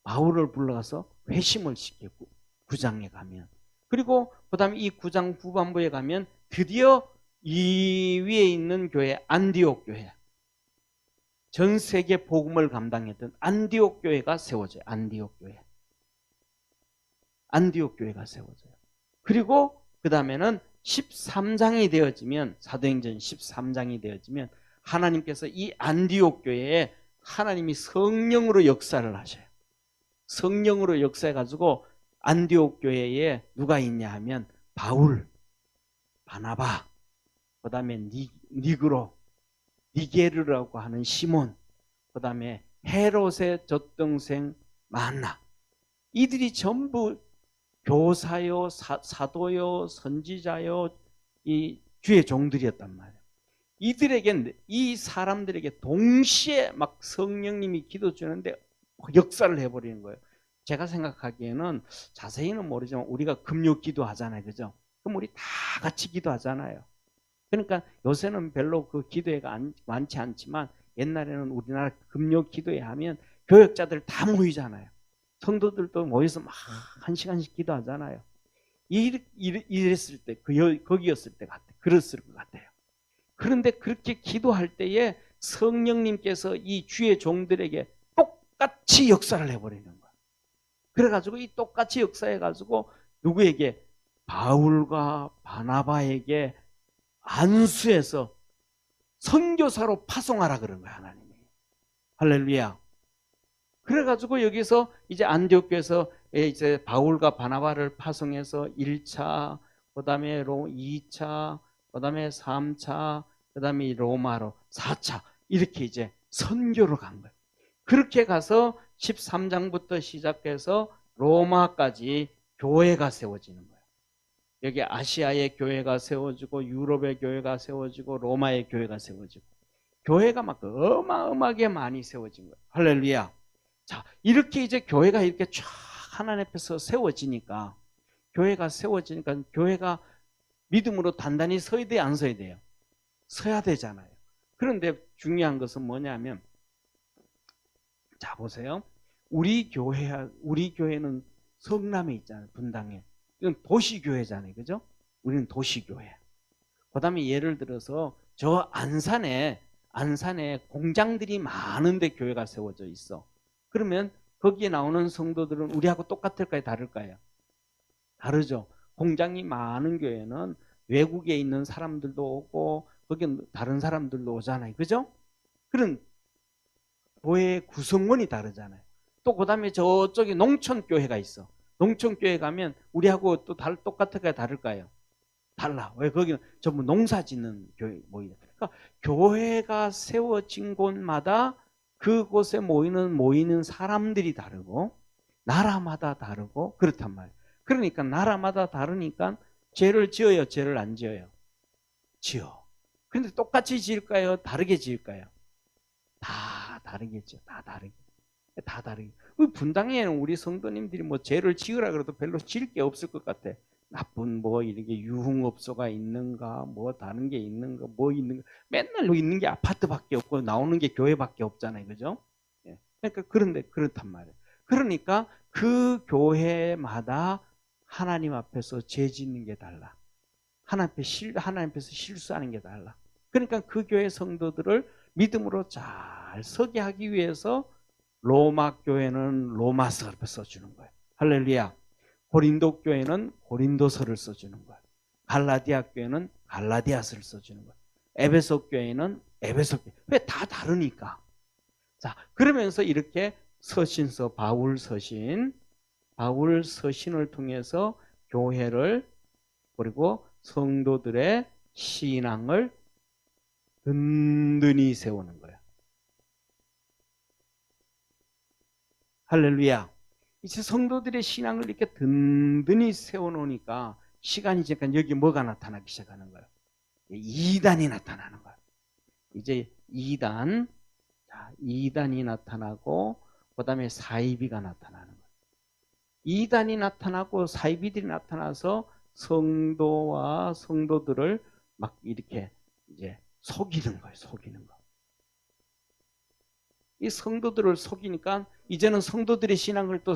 바울을 불러가서 회심을 시키고 9장에 가면, 그리고 그 다음에 이 9장 후반부에 가면 드디어 이 위에 있는 교회, 안디옥 교회, 전 세계 복음을 감당했던 안디옥 교회가 세워져요. 안디옥 교회가 세워져요. 그리고 그 다음에는 13장이 되어지면, 사도행전 13장이 되어지면 하나님께서 이 안디옥 교회에 하나님이 성령으로 역사를 하셔요. 성령으로 역사해가지고 안디옥 교회에 누가 있냐 하면 바울, 바나바, 그 다음에 니그로, 니게르라고 하는 시몬, 그 다음에 헤롯의 젖동생 만나, 이들이 전부 교사요, 사도요, 선지자요, 이 주의 종들이었단 말이에요. 이 사람들에게 동시에 막 성령님이 기도 주는데 역사를 해버리는 거예요. 제가 생각하기에는, 자세히는 모르지만 우리가 금요 기도 하잖아요, 그죠? 그럼 우리 다 같이 기도하잖아요. 그러니까 요새는 별로 그 기도회가 많지 않지만 옛날에는 우리나라 금요 기도회 하면 교역자들 다 모이잖아요. 성도들도 모여서 막 한 시간씩 기도하잖아요. 이랬을 때, 거기였을 때 같아요. 그랬을 것 같아요. 그런데 그렇게 기도할 때에 성령님께서 이 주의 종들에게 똑같이 역사를 해버리는 거예요. 그래가지고 이 똑같이 역사해가지고 누구에게? 바울과 바나바에게 안수해서 선교사로 파송하라 그런 거야, 하나님이. 할렐루야. 그래가지고 여기서 이제 안디옥교에서 이제 바울과 바나바를 파송해서 1차, 그 다음에 2차, 그 다음에 3차, 그 다음에 로마로 4차, 이렇게 이제 선교로 간 거예요. 그렇게 가서 13장부터 시작해서 로마까지 교회가 세워지는 거예요. 여기 아시아의 교회가 세워지고 유럽의 교회가 세워지고 로마의 교회가 세워지고 교회가 막 어마어마하게 많이 세워진 거예요. 할렐루야. 자, 이렇게 이제 교회가 이렇게 쫙 하나님 앞에서 세워지니까 교회가 믿음으로 단단히 서야 돼요, 안 서야 돼요? 서야 되잖아요. 그런데 중요한 것은 뭐냐면, 자 보세요. 우리 교회는 성남에 있잖아요, 분당에. 이건 도시교회잖아요, 그죠? 우리는 도시교회. 그 다음에 예를 들어서 저 안산에 공장들이 많은데 교회가 세워져 있어. 그러면 거기에 나오는 성도들은 우리하고 똑같을까요, 다를까요? 다르죠. 공장이 많은 교회는 외국에 있는 사람들도 오고 거기 다른 사람들도 오잖아요, 그죠? 그런 교회의 구성원이 다르잖아요. 또 그 다음에 저쪽에 농촌교회가 있어. 농촌교회 가면 우리하고 또 똑같을까요, 다를까요? 달라. 왜? 거기는 전부 농사 짓는 교회 모이다. 그러니까 교회가 세워진 곳마다 그곳에 모이는 사람들이 다르고 나라마다 다르고 그렇단 말이에요. 그러니까 나라마다 다르니까 죄를 지어요, 죄를 안 지어요? 지어. 근데 똑같이 지을까요? 다르게 지을까요? 다 다르겠죠. 다 다르게. 분당에는 우리 성도님들이 뭐 죄를 지으라 그래도 별로 지을 게 없을 것 같아. 나쁜 뭐 이렇게 유흥업소가 있는가, 뭐 다른 게 있는가, 뭐 있는가. 맨날 있는 게 아파트밖에 없고 나오는 게 교회밖에 없잖아요, 그죠? 예. 그러니까 그런데 그렇단 말이에요. 그러니까 그 교회마다 하나님 앞에서 죄 짓는 게 달라. 하나님 앞에서 실수하는 게 달라. 그러니까 그 교회 성도들을 믿음으로 잘 서게 하기 위해서 로마 교회는 로마서를 써주는 거예요. 할렐루야. 고린도 교회는 고린도서를 써주는 거예요. 갈라디아 교회는 갈라디아서를 써주는 거예요. 에베소 교회는 에베소 교회. 왜? 다 다르니까. 자, 그러면서 이렇게 서신서, 바울 서신을 통해서 교회를 그리고 성도들의 신앙을 든든히 세우는 거예요. 할렐루야. 이제 성도들의 신앙을 이렇게 든든히 세워놓으니까 시간이 지나니까 여기 뭐가 나타나기 시작하는 거예요? 이단이 나타나는 거예요. 이제 이단이 나타나고 그 다음에 사이비가 나타나는 거예요. 이단이 나타나고 사이비들이 나타나서 성도와 성도들을 막 이렇게 이제 속이는 거예요. 속이는 거. 이 성도들을 속이니까 이제는 성도들의 신앙을 또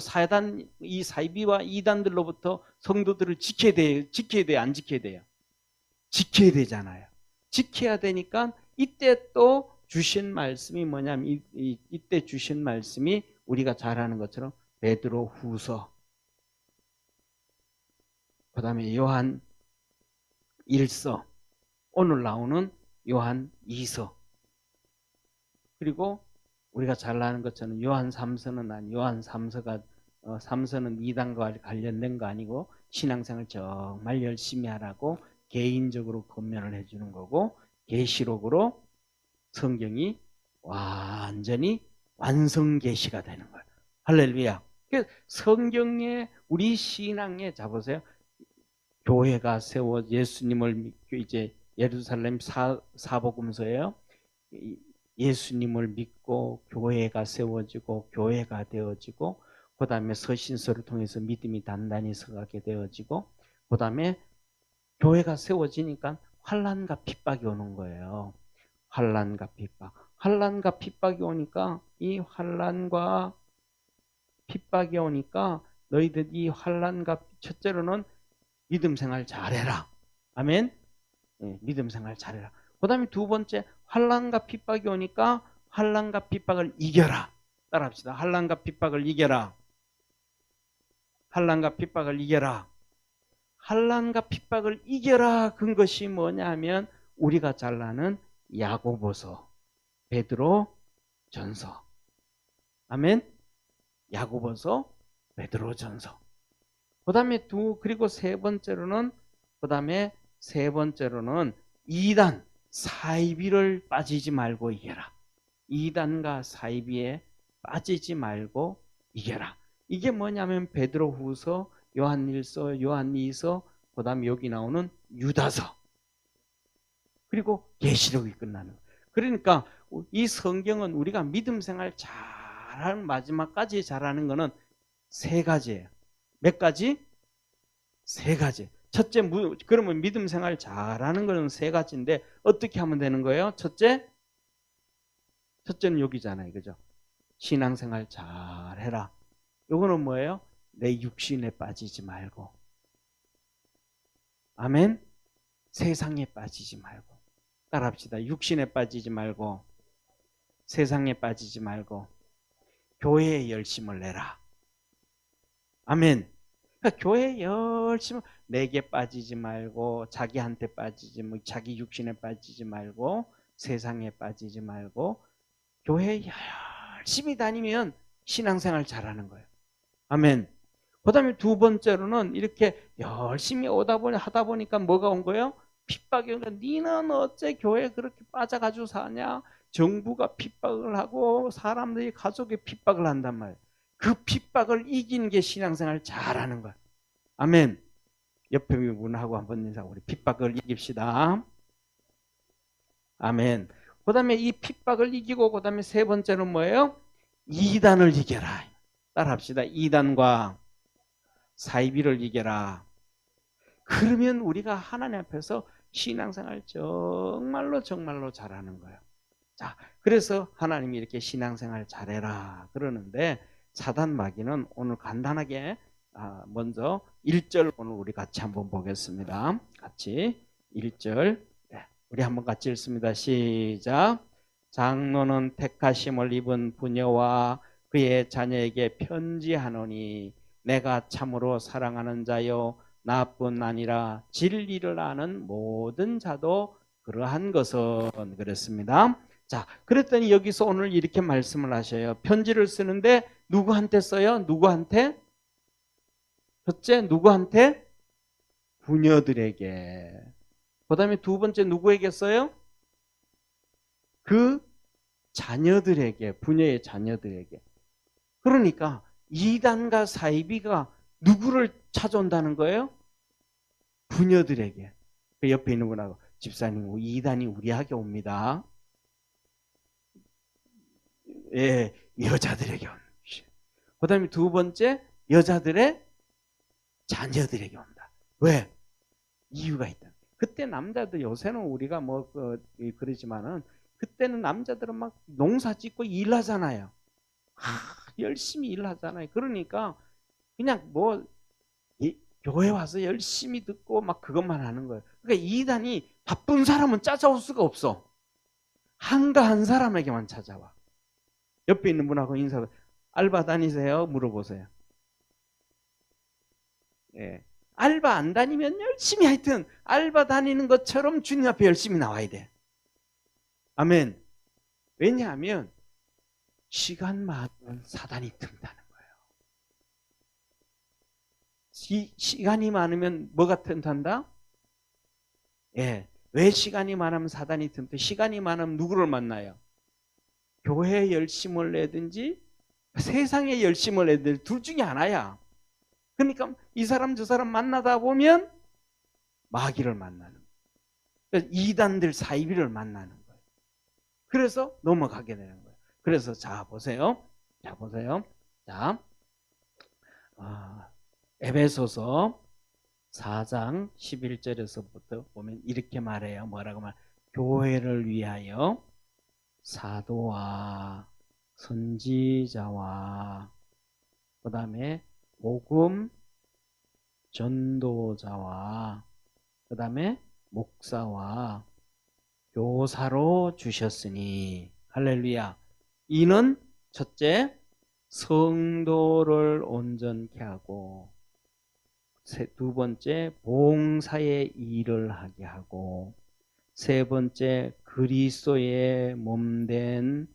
이 사이비와 이단들로부터 성도들을 지켜야 돼요, 안 지켜야 돼요? 지켜야 되잖아요. 지켜야 되니까 이때 또 주신 말씀이 뭐냐면 이때 주신 말씀이 우리가 잘 아는 것처럼 베드로 후서, 그 다음에 요한 1서, 오늘 나오는 요한 2서, 그리고 우리가 잘 아는 것처럼 요한 3서는 아니, 요한 3서가 3서는 이단과 관련된 거 아니고 신앙생활 정말 열심히 하라고 개인적으로 권면을 해주는 거고, 계시록으로 성경이 완전히 완성 계시가 되는 거예요. 할렐루야. 성경에 우리 신앙에 잡으세요. 교회가 세워 예수님을 믿고 이제 예루살렘 사복음서예요. 예수님을 믿고 교회가 세워지고 교회가 되어지고 그 다음에 서신서를 통해서 믿음이 단단히 서가게 되어지고 그 다음에 교회가 세워지니까 환난과 핍박이 오는 거예요. 환난과 핍박. 환난과 핍박이 오니까 이 환난과 핍박이 오니까 너희들 이 환난과 첫째로는 믿음 생활 잘해라. 아멘. 예, 믿음 생활 잘해라. 그다음에 두 번째 환난과 핍박이 오니까 환난과 핍박을 이겨라. 따라합시다. 환난과 핍박을 이겨라. 환난과 핍박을 이겨라. 환난과 핍박을 이겨라. 그 것이 뭐냐면 우리가 잘 아는 야고보서, 베드로 전서. 아멘. 야고보서, 베드로 전서. 그다음에 그리고 세 번째로는 이단 사이비를 빠지지 말고 이겨라. 이단과 사이비에 빠지지 말고 이겨라. 이게 뭐냐면 베드로후서, 요한일서, 요한이서, 그다음에 여기 나오는 유다서, 그리고 계시록이 끝나는 거예요. 그러니까 이 성경은 우리가 믿음 생활 잘하는, 마지막까지 잘하는 거는 세 가지예요. 몇 가지? 세 가지. 첫째, 그러면 믿음 생활 잘하는 거는 세 가지인데 어떻게 하면 되는 거예요? 첫째는 여기잖아요. 그죠? 신앙생활 잘해라. 요거는 뭐예요? 내 육신에 빠지지 말고. 아멘. 세상에 빠지지 말고. 따라합시다. 육신에 빠지지 말고, 세상에 빠지지 말고, 교회에 열심을 내라. 아멘. 그러니까 교회 열심히, 내게 빠지지 말고, 자기한테 빠지지, 자기 육신에 빠지지 말고, 세상에 빠지지 말고, 교회 열심히 다니면 신앙생활 잘하는 거예요. 아멘. 그 다음에 두 번째로는 이렇게 열심히 하다 보니까 뭐가 온 거예요? 핍박이 오니까 니는 어째 교회에 그렇게 빠져가지고 사냐? 정부가 핍박을 하고 사람들이 가족에 핍박을 한단 말이에요. 그 핍박을 이기는 게 신앙생활 잘하는 거예요. 아멘. 옆에 분하고 한번 인사하고 우리 핍박을 이깁시다. 아멘. 그 다음에 이 핍박을 이기고 그 다음에 세 번째는 뭐예요? 이단을 이겨라. 따라합시다. 이단과 사이비를 이겨라. 그러면 우리가 하나님 앞에서 신앙생활 정말로 잘하는 거예요. 자, 그래서 하나님이 이렇게 신앙생활 잘해라 그러는데 사단 마귀는 오늘 간단하게 먼저 1절 오늘 우리 같이 한번 보겠습니다. 같이 1절 우리 한번 같이 읽습니다. 시작. 장로는 택하심을 입은 부녀와 그의 자녀에게 편지하노니 내가 참으로 사랑하는 자요 나뿐 아니라 진리를 아는 모든 자도 그러한 것은 그랬습니다. 자, 그랬더니 여기서 오늘 이렇게 말씀을 하셔요. 편지를 쓰는데 누구한테 써요? 누구한테? 첫째, 누구한테? 부녀들에게. 그 다음에 두 번째 누구에게 써요? 그 자녀들에게, 부녀의 자녀들에게. 그러니까 이단과 사이비가 누구를 찾아온다는 거예요? 부녀들에게. 그 옆에 있는 분하고 집사님, 이단이 우리에게 옵니다. 예, 여자들에게 옵니다. 그 다음에 두 번째, 여자들의 자녀들에게 온다. 왜? 이유가 있다. 그때 남자들, 요새는 우리가 그러지만은 그때는 남자들은 막 농사 짓고 일하잖아요. 열심히 일하잖아요. 그러니까 그냥 교회 와서 열심히 듣고 막 그것만 하는 거예요. 그러니까 이단이 바쁜 사람은 찾아올 수가 없어. 한가한 사람에게만 찾아와. 옆에 있는 분하고 알바 다니세요? 물어보세요. 예. 알바 안 다니면 열심히 하여튼 알바 다니는 것처럼 주님 앞에 열심히 나와야 돼. 아멘. 왜냐하면 시간 많으면 사단이 틈다는 거예요. 시간이 많으면 뭐가 틈탄다? 예. 왜 시간이 많으면 사단이 틈타? 시간이 많으면 누구를 만나요? 교회에 열심을 내든지 세상에 열심을 내든지 둘 중에 하나야. 그러니까 이 사람 저 사람 만나다 보면 마귀를 만나는 거예요. 이단들 사이비를 만나는 거예요. 그래서 넘어가게 되는 거예요. 그래서 자 보세요. 자, 에베소서 4장 11절에서부터 보면 이렇게 말해요. 뭐라고 말? 교회를 위하여 사도와 선지자와 그 다음에 복음 전도자와 그 다음에 목사와 교사로 주셨으니 할렐루야. 이는 첫째 성도를 온전케 하고 두 번째 봉사의 일을 하게 하고 세 번째 그리스도의 몸된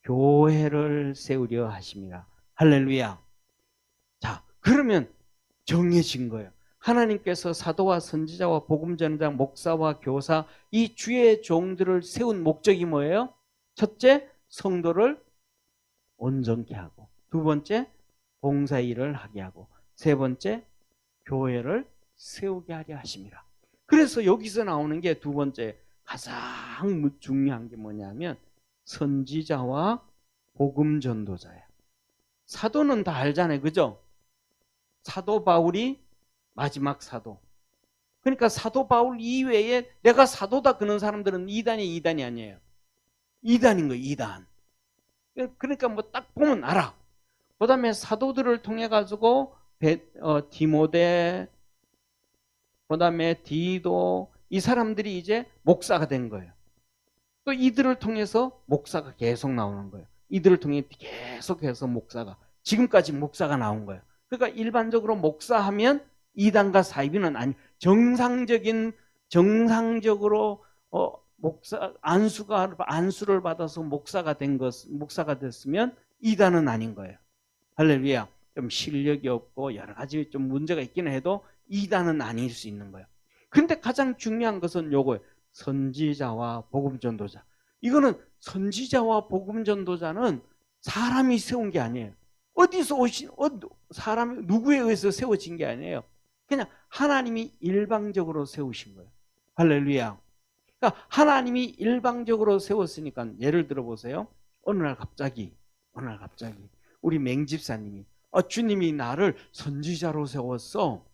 교회를 세우려 하십니다. 할렐루야. 자, 그러면 정해진 거예요. 하나님께서 사도와 선지자와 복음전자, 목사와 교사 이 주의 종들을 세운 목적이 뭐예요? 첫째, 성도를 온전케 하고 두 번째, 봉사 일을 하게 하고 세 번째, 교회를 세우게 하려 하십니다. 그래서 여기서 나오는 게 두 번째 가장 중요한 게 뭐냐면 선지자와 복음 전도자예요. 사도는 다 알잖아요. 그죠? 사도 바울이 마지막 사도. 그러니까 사도 바울 이외에 내가 사도다 그런 사람들은 이단이 아니에요. 이단인 거예요. 이단. 그러니까 뭐 딱 보면 알아. 그 다음에 사도들을 통해 가지고 디모데, 그 다음에 디도 이 사람들이 이제 목사가 된 거예요. 또 이들을 통해서 목사가 계속 나오는 거예요. 이들을 통해 계속해서 목사가 지금까지 목사가 나온 거예요. 그러니까 일반적으로 목사하면 이단과 사이비는 아니 정상적으로 목사 안수를 받아서 목사가 됐으면 이단은 아닌 거예요. 할렐루야. 좀 실력이 없고 여러 가지 좀 문제가 있기는 해도 이단은 아닐 수 있는 거예요. 근데 가장 중요한 것은 요거예요. 선지자와 복음 전도자. 이거는 선지자와 복음 전도자는 사람이 세운 게 아니에요. 어디서 오신 사람이 누구에 의해서 세워진 게 아니에요. 그냥 하나님이 일방적으로 세우신 거예요. 할렐루야. 그러니까 하나님이 일방적으로 세웠으니까 예를 들어 보세요. 어느 날 갑자기 우리 맹집사님이 주님이 나를 선지자로 세웠어.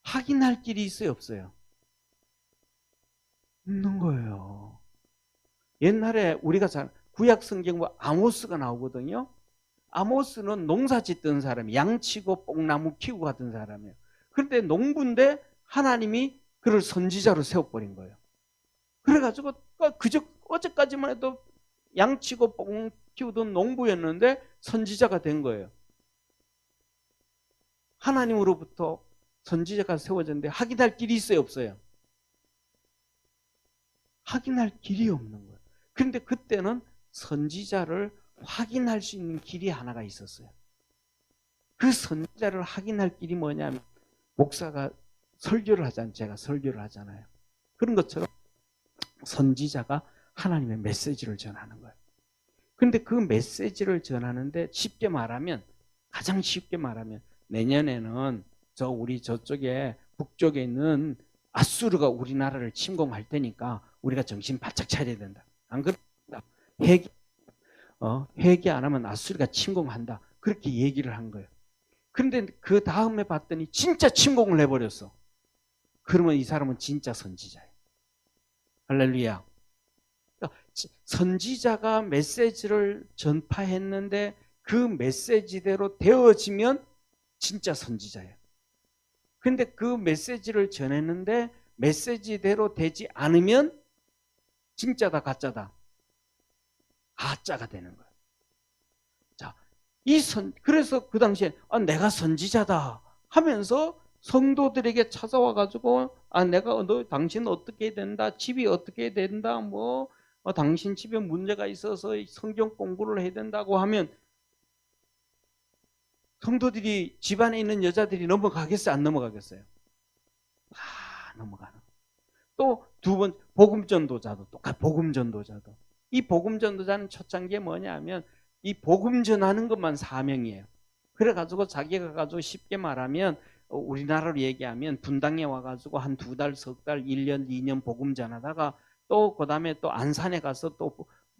확인할 길이 있어요, 없어요? 없는 거예요. 옛날에 우리가 잘 구약 성경 뭐 아모스가 나오거든요. 아모스는 농사 짓던 사람이 양치고 뽕나무 키우고 하던 사람이에요. 그런데 농부인데 하나님이 그를 선지자로 세워버린 거예요. 그래가지고 어제까지만 해도 양치고 뽕 키우던 농부였는데 선지자가 된 거예요. 하나님으로부터 선지자가 세워졌는데 확인할 길이 있어요, 없어요? 확인할 길이 없는 거예요. 그런데 그때는 선지자를 확인할 수 있는 길이 하나가 있었어요. 그 선지자를 확인할 길이 뭐냐면 목사가 설교를 하잖아요. 제가 설교를 하잖아요. 그런 것처럼 선지자가 하나님의 메시지를 전하는 거예요. 그런데 그 메시지를 전하는데 가장 쉽게 말하면 내년에는 우리 저쪽에 북쪽에 있는 아수르가 우리나라를 침공할 테니까 우리가 정신 바짝 차려야 된다. 안 그렇다. 회개 안 하면 아수르가 침공한다. 그렇게 얘기를 한 거예요. 그런데 그 다음에 봤더니 진짜 침공을 해버렸어. 그러면 이 사람은 진짜 선지자예요. 할렐루야. 그러니까 선지자가 메시지를 전파했는데 그 메시지대로 되어지면 진짜 선지자예요. 근데 그 메시지를 전했는데 메시지대로 되지 않으면 진짜다 가짜다? 가짜가 되는 거예요. 자, 그래서 그 당시에 내가 선지자다 하면서 성도들에게 찾아와 가지고 당신 어떻게 된다, 집이 어떻게 된다, 당신 집에 문제가 있어서 성경 공부를 해야 된다고 하면 성도들이 집안에 있는 여자들이 넘어가겠어요, 안 넘어가겠어요? 넘어가는. 또 두 번 복음 전도자도 똑같아. 복음 전도자도 이 복음 전도자는 첫 단계 뭐냐면 이 복음 전하는 것만 사명이에요. 그래가지고 자기가 가지고 쉽게 말하면 우리나라로 얘기하면 분당에 와가지고 한 2달, 석 달, 1년, 2년 복음 전하다가 또 그 다음에 또 안산에 가서 또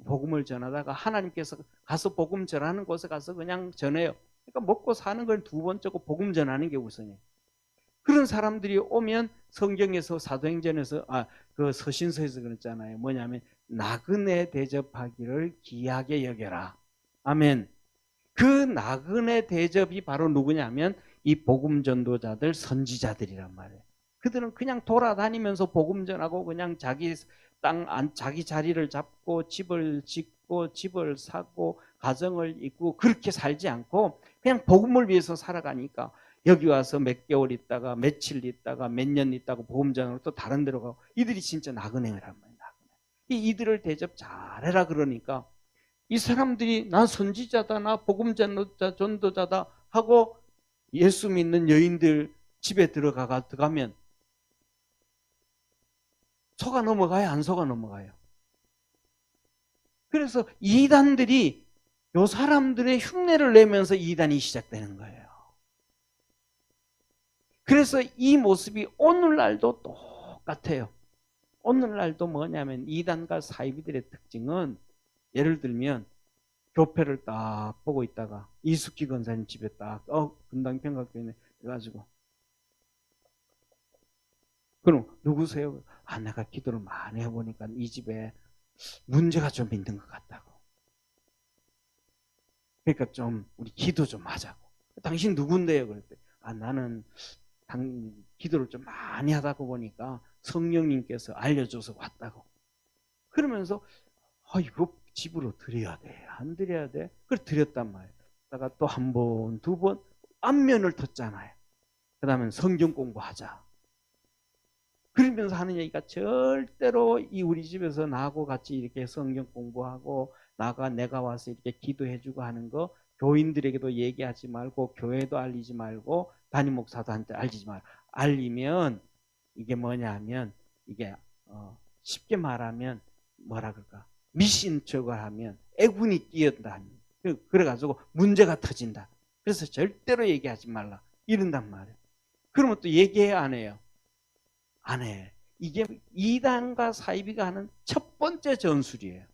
복음을 전하다가 하나님께서 가서 복음 전하는 곳에 가서 그냥 전해요. 그러니까 먹고 사는 건 두 번째고 복음 전하는 게 우선이에요. 그런 사람들이 오면 성경에서 사도행전에서 그 서신서에서 그랬잖아요. 뭐냐면 나그네 대접하기를 귀하게 여겨라. 아멘. 그 나그네 대접이 바로 누구냐면 이 복음 전도자들, 선지자들이란 말이에요. 그들은 그냥 돌아다니면서 복음 전하고 그냥 자기 자기 자리를 잡고 집을 짓고 집을 사고 가정을 잇고 그렇게 살지 않고 그냥 복음을 위해서 살아가니까 여기 와서 몇 개월 있다가 며칠 있다가 몇 년 있다가 복음 전하고 또 다른 데로 가고 이들이 진짜 나그네란 말이에요. 이들을 대접 잘해라 그러니까 이 사람들이 나 선지자다, 나 복음 전도자다 하고 예수 믿는 여인들 집에 들어가면 속아 넘어가요, 안 속아 넘어가요? 그래서 이단들이 요 사람들의 흉내를 내면서 이단이 시작되는 거예요. 그래서 이 모습이 오늘날도 똑같아요. 오늘날도 뭐냐면 이단과 사이비들의 특징은 예를 들면 교패를 딱 보고 있다가 이숙기 권사님 집에 딱 분당 평강교회에 가가지고 그럼 누구세요? 내가 기도를 많이 해보니까 이 집에 문제가 좀 있는 것 같다고. 그러니까 좀 우리 기도 좀 하자고. 당신 누군데요? 그랬더니 나는 기도를 좀 많이 하다 보니까 성령님께서 알려줘서 왔다고. 그러면서 이거 집으로 드려야 돼. 안 드려야 돼? 그걸 드렸단 말이에요. 그러다가 또 한 번, 두 번 안면을 텄잖아요. 그 다음에 성경 공부하자. 그러면서 하는 얘기가 절대로 이 우리 집에서 나하고 같이 이렇게 성경 공부하고 내가 와서 이렇게 기도해주고 하는 거 교인들에게도 얘기하지 말고 교회도 알리지 말고 담임 목사도한테 알리지 말고 알리면 이게 뭐냐면 이게 쉽게 말하면 뭐라 그럴까 미신 척을 하면 애군이 끼었다. 그래가지고 문제가 터진다. 그래서 절대로 얘기하지 말라 이런단 말이에요. 그러면 또 얘기해야 안 해요? 안 해. 이게 이단과 사이비가 하는 첫 번째 전술이에요.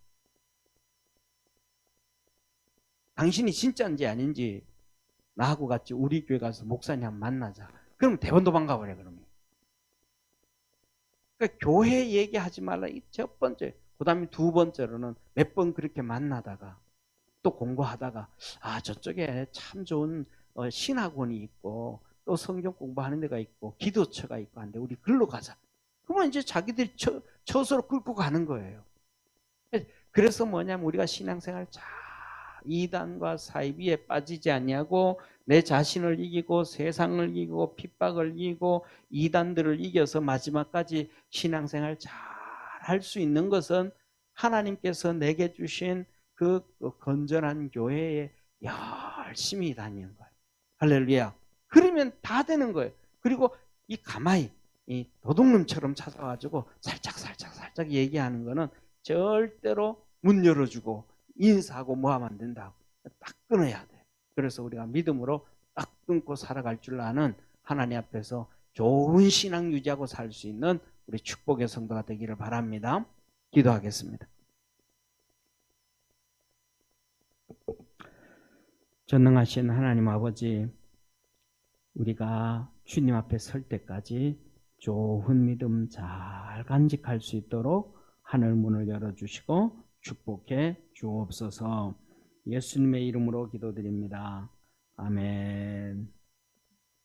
당신이 진짜인지 아닌지 나하고 같이 우리 교회 가서 목사님 한번 만나자. 그럼 대번 도망가버려 그러면. 그러니까 교회 얘기하지 말라 이 첫 번째. 그 다음에 두 번째로는 몇 번 그렇게 만나다가 또 공부하다가 저쪽에 참 좋은 신학원이 있고 또 성경 공부하는 데가 있고 기도처가 있고 한데 우리 글로 가자. 그러면 이제 자기들이 처서로 끌고 가는 거예요. 그래서 뭐냐면 우리가 신앙생활 잘 이단과 사이비에 빠지지 않냐고 내 자신을 이기고 세상을 이기고 핍박을 이기고 이단들을 이겨서 마지막까지 신앙생활 잘 할 수 있는 것은 하나님께서 내게 주신 그 건전한 교회에 열심히 다니는 거예요. 할렐루야. 그러면 다 되는 거예요. 그리고 이 가마이 이 도둑놈처럼 찾아가지고 살짝 얘기하는 거는 절대로 문 열어주고 인사하고 뭐 하면 안 된다고. 딱 끊어야 돼. 그래서 우리가 믿음으로 딱 끊고 살아갈 줄 아는 하나님 앞에서 좋은 신앙 유지하고 살 수 있는 우리 축복의 성도가 되기를 바랍니다. 기도하겠습니다. 전능하신 하나님 아버지, 우리가 주님 앞에 설 때까지 좋은 믿음 잘 간직할 수 있도록 하늘 문을 열어주시고 축복해 주옵소서. 예수님의 이름으로 기도드립니다. 아멘.